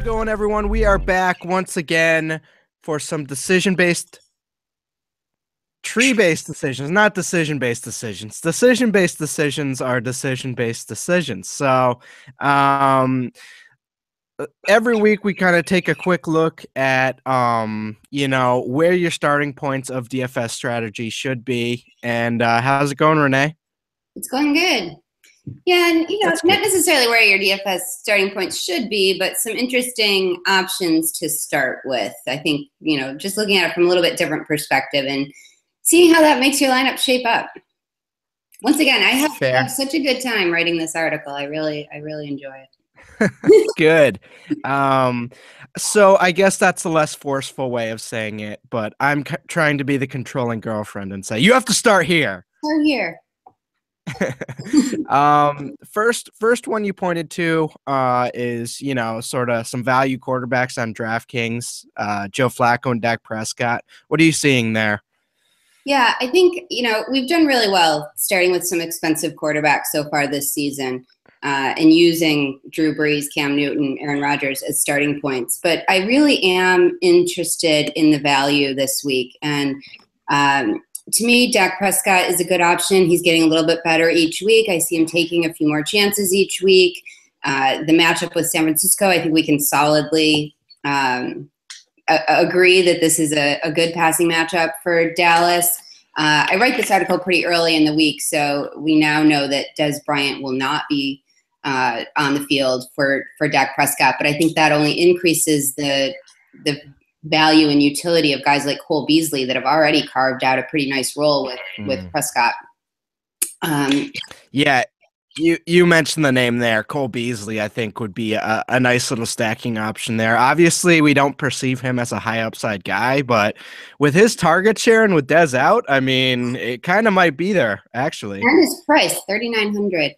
going, everyone? We are back once again for some tree-based decisions, not decision-based decisions. Decision-based decisions are decision-based decisions. So every week we kind of take a quick look at, where your starting points of DFS strategy should be. And how's it going, Renee? It's going good. Yeah, and That's not good. necessarily where your DFS starting points should be, but some interesting options to start with. I think, just looking at it from a little bit different perspective and seeing how that makes your lineup shape up. Once again, I have such a good time writing this article. I really enjoy it. Good. So I guess that's the less forceful way of saying it, but I'm trying to be the controlling girlfriend and say, you have to start here. Start here. First one you pointed to is sort of some value quarterbacks on DraftKings, Joe Flacco and Dak Prescott. What are you seeing there? Yeah, I think we've done really well starting with some expensive quarterbacks so far this season, and using Drew Brees, Cam Newton, Aaron Rodgers as starting points. But I really am interested in the value this week, and to me, Dak Prescott is a good option. He's getting a little bit better each week. I see him taking a few more chances each week. The matchup with San Francisco, I think we can solidly agree that this is a good passing matchup for Dallas. I write this article pretty early in the week, so we now know that Dez Bryant will not be on the field for Dak Prescott. But I think that only increases the value and utility of guys like Cole Beasley that have already carved out a pretty nice role with Prescott. Yeah, you mentioned the name there. Cole Beasley, I think, would be a nice little stacking option there. Obviously, we don't perceive him as a high upside guy, but with his target share and with Dez out, I mean, it kind of might be there, actually. And his price, $3,900.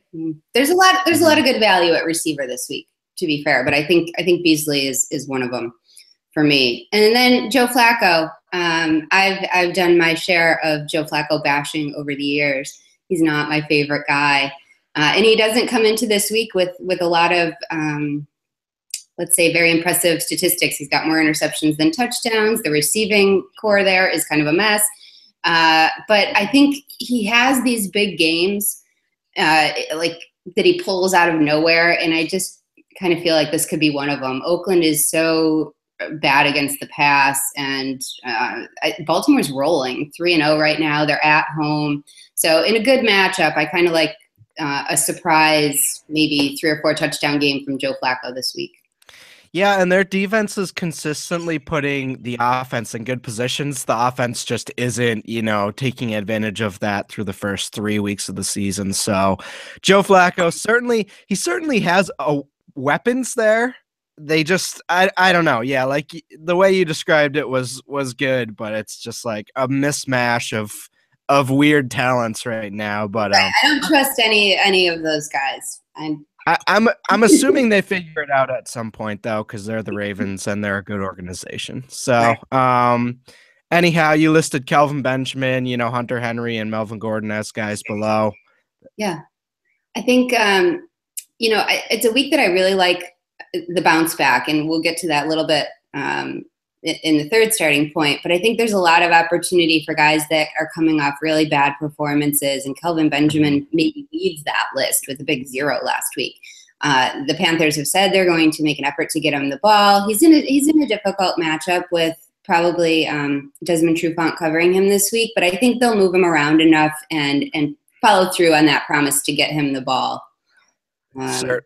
There's a lot of good value at receiver this week, to be fair, but I think Beasley is one of them for me. And then Joe Flacco. I've done my share of Joe Flacco bashing over the years. He's not my favorite guy. And he doesn't come into this week with a lot of, let's say, very impressive statistics. He's got more interceptions than touchdowns. The receiving core there is kind of a mess. But I think he has these big games like that he pulls out of nowhere. And I just kind of feel like this could be one of them. Oakland is so bad against the pass, and Baltimore's rolling 3-0 right now. They're at home. So in a good matchup, I kind of like a surprise, maybe 3 or 4 touchdown game from Joe Flacco this week. Yeah, and their defense is consistently putting the offense in good positions. The offense just isn't, taking advantage of that through the first 3 weeks of the season. So Joe Flacco certainly has weapons there. They just, I don't know. Yeah, like the way you described it was good, but it's just like a mismatch of weird talents right now. But I don't trust any of those guys. I'm assuming they figure it out at some point, though, because they're the Ravens and they're a good organization. So, anyhow, you listed Kelvin Benjamin, Hunter Henry and Melvin Gordon as guys below. Yeah, I think it's a week that I really like the bounce back, and we'll get to that a little bit in the third starting point. But I think there's a lot of opportunity for guys that are coming off really bad performances, and Kelvin Benjamin maybe leads that list with a big 0 last week. The Panthers have said they're going to make an effort to get him the ball. He's in a difficult matchup with probably Desmond Trufant covering him this week, but I think they'll move him around enough and follow through on that promise to get him the ball. So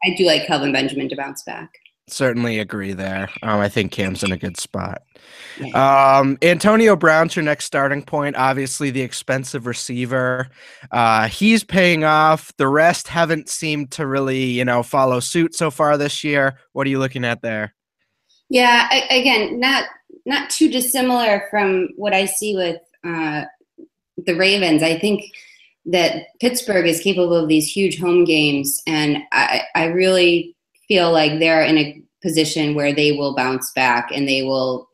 I do like Kelvin Benjamin to bounce back. Certainly agree there. I think Cam's in a good spot. Antonio Brown's your next starting point. Obviously, the expensive receiver. He's paying off. The rest haven't seemed to really, follow suit so far this year. What are you looking at there? Yeah, again, not too dissimilar from what I see with the Ravens. I think that Pittsburgh is capable of these huge home games, and I really feel like they're in a position where they will bounce back, and they will,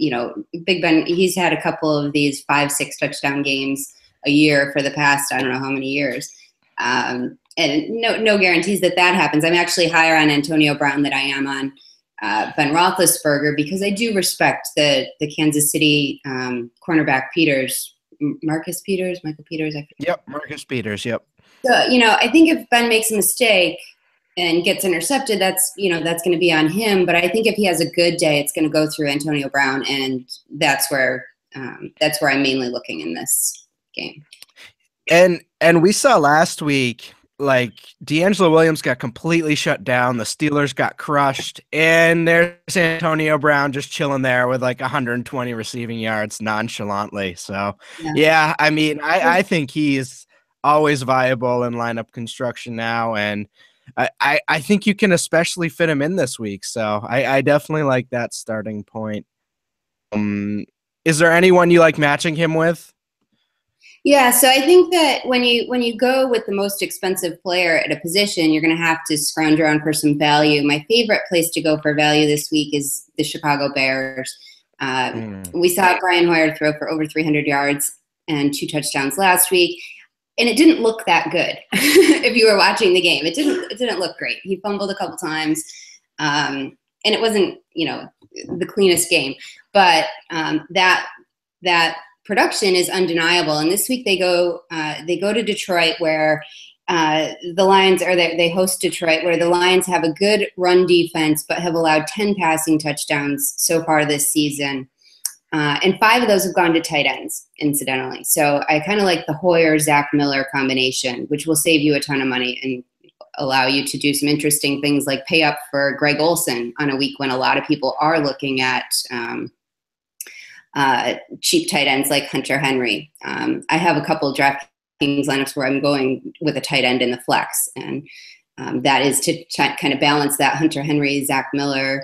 Big Ben, he's had a couple of these 5-6 touchdown games a year for the past, I don't know how many years. And no guarantees that happens. I'm actually higher on Antonio Brown than I am on Ben Roethlisberger, because I do respect the Kansas City cornerback Michael Peters. Yep, Marcus Peters. Yep. So, I think if Ben makes a mistake and gets intercepted, that's going to be on him. But I think if he has a good day, it's going to go through Antonio Brown, and that's where I'm mainly looking in this game. And we saw last week, like, D'Angelo Williams got completely shut down. The Steelers got crushed, and there's Antonio Brown just chilling there with like 120 receiving yards nonchalantly. So, yeah, I mean, I think he's always viable in lineup construction now, and I think you can especially fit him in this week. So I definitely like that starting point. Is there anyone you like matching him with? Yeah, so I think that when you go with the most expensive player at a position, you're going to have to scrounge around for some value. My favorite place to go for value this week is the Chicago Bears. We saw Brian Hoyer throw for over 300 yards and 2 touchdowns last week, and it didn't look that good. If you were watching the game, it didn't look great. He fumbled a couple times, and it wasn't the cleanest game, but that production is undeniable. And this week they go to Detroit, where the Lions they host Detroit, where the Lions have a good run defense, but have allowed 10 passing touchdowns so far this season. And 5 of those have gone to tight ends, incidentally. So I kind of like the Hoyer-Zach Miller combination, which will save you a ton of money and allow you to do some interesting things like pay up for Greg Olsen on a week when a lot of people are looking at cheap tight ends like Hunter Henry. I have a couple of DraftKings lineups where I'm going with a tight end in the flex, and that is to kind of balance that Hunter Henry, Zach Miller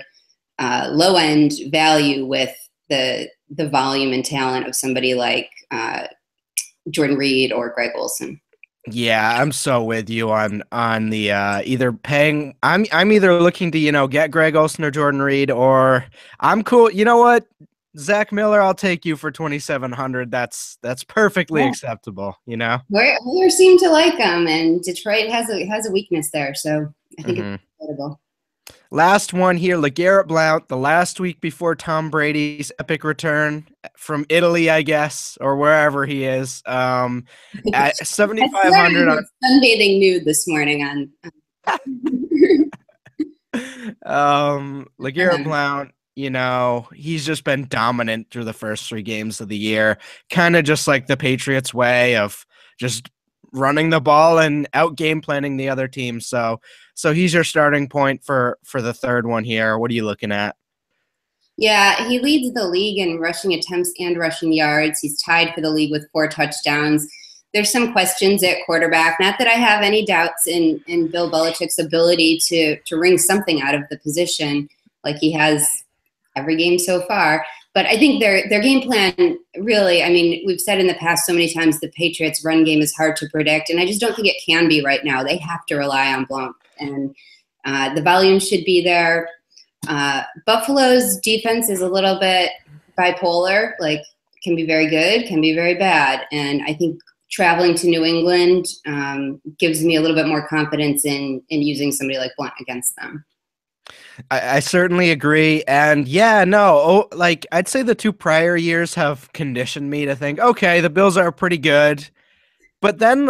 low end value with the volume and talent of somebody like Jordan Reed or Greg Olsen. Yeah, I'm so with you on the either paying. I'm either looking to get Greg Olsen or Jordan Reed, or I'm cool. You know what? Zach Miller, I'll take you for 2,700. That's perfectly acceptable. We seem to like him, and Detroit has a weakness there, so I think it's incredible. Last one here, LeGarrette Blount, the last week before Tom Brady's epic return from Italy, I guess, or wherever he is. At 7,500 on sunbathing nude this morning on LeGarrette Blount. He's just been dominant through the first 3 games of the year, kind of just like the Patriots' way of just running the ball and out game planning the other team. So he's your starting point for the third one here. What are you looking at? Yeah, he leads the league in rushing attempts and rushing yards. He's tied for the league with 4 touchdowns. There's some questions at quarterback. Not that I have any doubts in Bill Belichick's ability to wring something out of the position like he has every game so far. But I think their game plan really, I mean, we've said in the past so many times the Patriots' run game is hard to predict, and I just don't think it can be right now. They have to rely on Blount, and the volume should be there. Buffalo's defense is a little bit bipolar, like can be very good, can be very bad. And I think traveling to New England gives me a little bit more confidence in using somebody like Blount against them. I certainly agree. And I'd say the 2 prior years have conditioned me to think, okay, the Bills are pretty good. But then,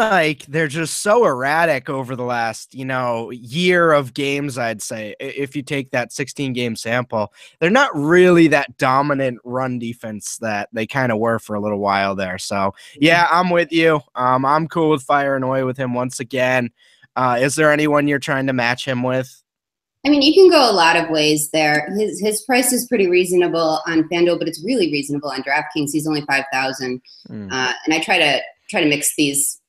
they're just so erratic over the last, year of games, I'd say. If you take that 16-game sample, they're not really that dominant run defense that they kind of were for a little while there. So, yeah, I'm with you. I'm cool with firing away with him once again. Is there anyone you're trying to match him with? I mean, you can go a lot of ways there. His price is pretty reasonable on FanDuel, but it's really reasonable on DraftKings. He's only $5,000, and I try to mix these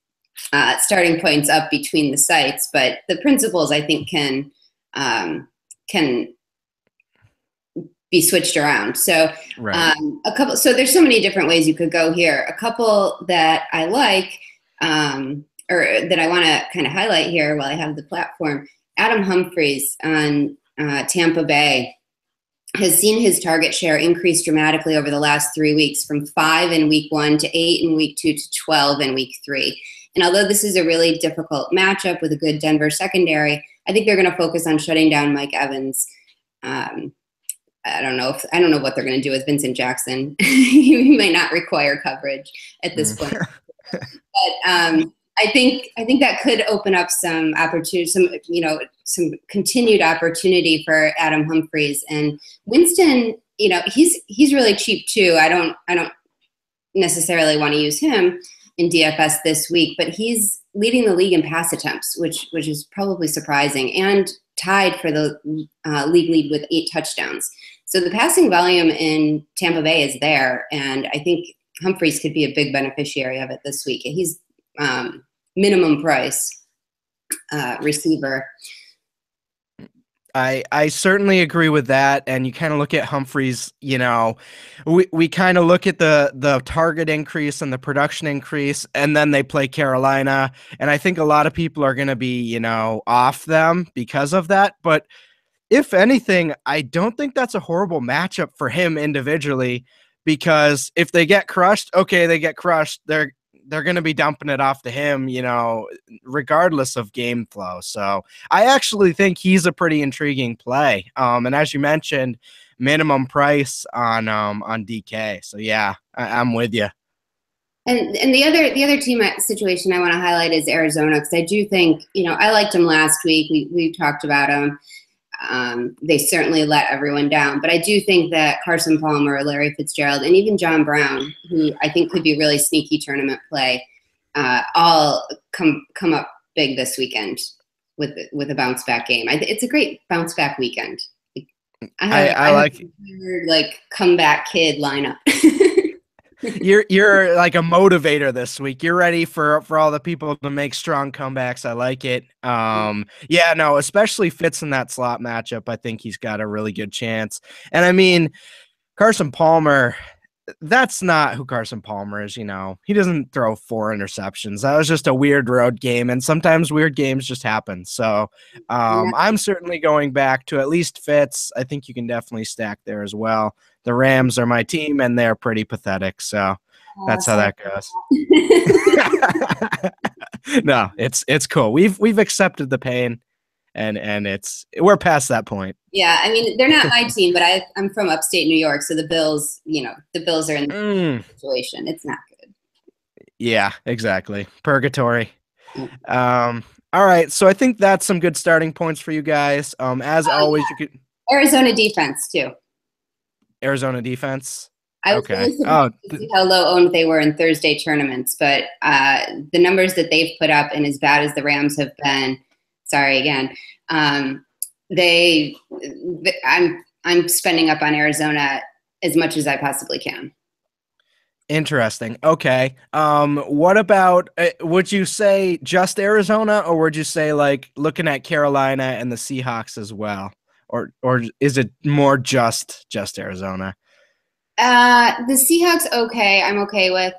starting points up between the sites. But the principles, I think, can be switched around. So right. So there's so many different ways you could go here. A couple that I like, or that I want to kind of highlight here while I have the platform. Adam Humphries on Tampa Bay has seen his target share increase dramatically over the last 3 weeks, from 5 in week 1 to 8 in week 2 to 12 in week 3. And although this is a really difficult matchup with a good Denver secondary, I think they're going to focus on shutting down Mike Evans. I don't know what they're going to do with Vincent Jackson. He might not require coverage at this point. But I think that could open up some opportunity, some continued opportunity for Adam Humphries and Winston. He's really cheap too. I don't necessarily want to use him in DFS this week, but he's leading the league in pass attempts, which is probably surprising, and tied for the league lead with 8 touchdowns. So the passing volume in Tampa Bay is there, and I think Humphries could be a big beneficiary of it this week. He's minimum price receiver. I certainly agree with that. And you kind of look at Humphries, we kind of look at the target increase and the production increase, and then they play Carolina. And I think a lot of people are going to be, off them because of that. But if anything, I don't think that's a horrible matchup for him individually, because if they get crushed, okay, they get crushed. They're going to be dumping it off to him, regardless of game flow. So I actually think he's a pretty intriguing play. And as you mentioned, minimum price on DK. So yeah, I'm with you. And the other team situation I want to highlight is Arizona, because I do think, I liked him last week. We talked about him. They certainly let everyone down, but I do think that Carson Palmer, Larry Fitzgerald, and even John Brown, who I think could be really sneaky tournament play, all come up big this weekend with a bounce back game. It's a great bounce back weekend. I like weird, comeback kid lineup. You're like a motivator this week. You're ready for all the people to make strong comebacks. I like it. Yeah, no, especially Fitz in that slot matchup. I think he's got a really good chance. And I mean, Carson Palmer, that's not who Carson Palmer is. He doesn't throw 4 interceptions. That was just a weird road game, and sometimes weird games just happen. So I'm certainly going back to at least Fitz. I think you can definitely stack there as well. The Rams are my team, and they're pretty pathetic. So that's how that goes. No, it's cool. We've accepted the pain, and we're past that point. Yeah, I mean, they're not my team, but I'm from upstate New York, so the Bills are in the situation. It's not good. Yeah, exactly. Purgatory. All right, so I think that's some good starting points for you guys. As always, you could Arizona defense too. Arizona defense. I was really surprised to see how low owned they were in Thursday tournaments, but the numbers that they've put up, and as bad as the Rams have been, sorry again, I'm spending up on Arizona as much as I possibly can. Interesting. Okay. What about, would you say just Arizona, or would you say looking at Carolina and the Seahawks as well? Or is it more just Arizona? The Seahawks, okay, I'm okay with.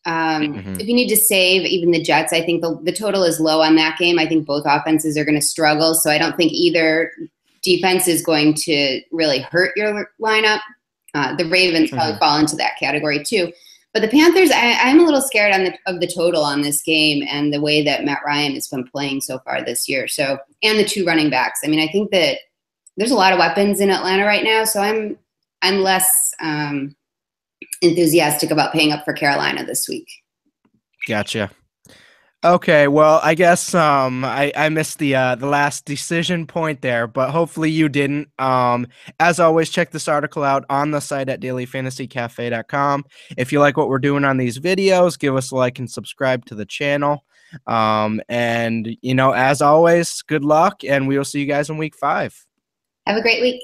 If you need to save even the Jets, I think the total is low on that game. I think both offenses are going to struggle, so I don't think either defense is going to really hurt your lineup. The Ravens probably fall into that category too. But the Panthers, I'm a little scared of the total on this game and the way that Matt Ryan has been playing so far this year. So, and the 2 running backs. I mean, I think that there's a lot of weapons in Atlanta right now, so I'm less enthusiastic about paying up for Carolina this week. Gotcha. Okay, well, I guess I missed the last decision point there, but hopefully you didn't. As always, check this article out on the site at dailyfantasycafe.com. If you like what we're doing on these videos, give us a like and subscribe to the channel. And as always, good luck, and we will see you guys in week 5. Have a great week.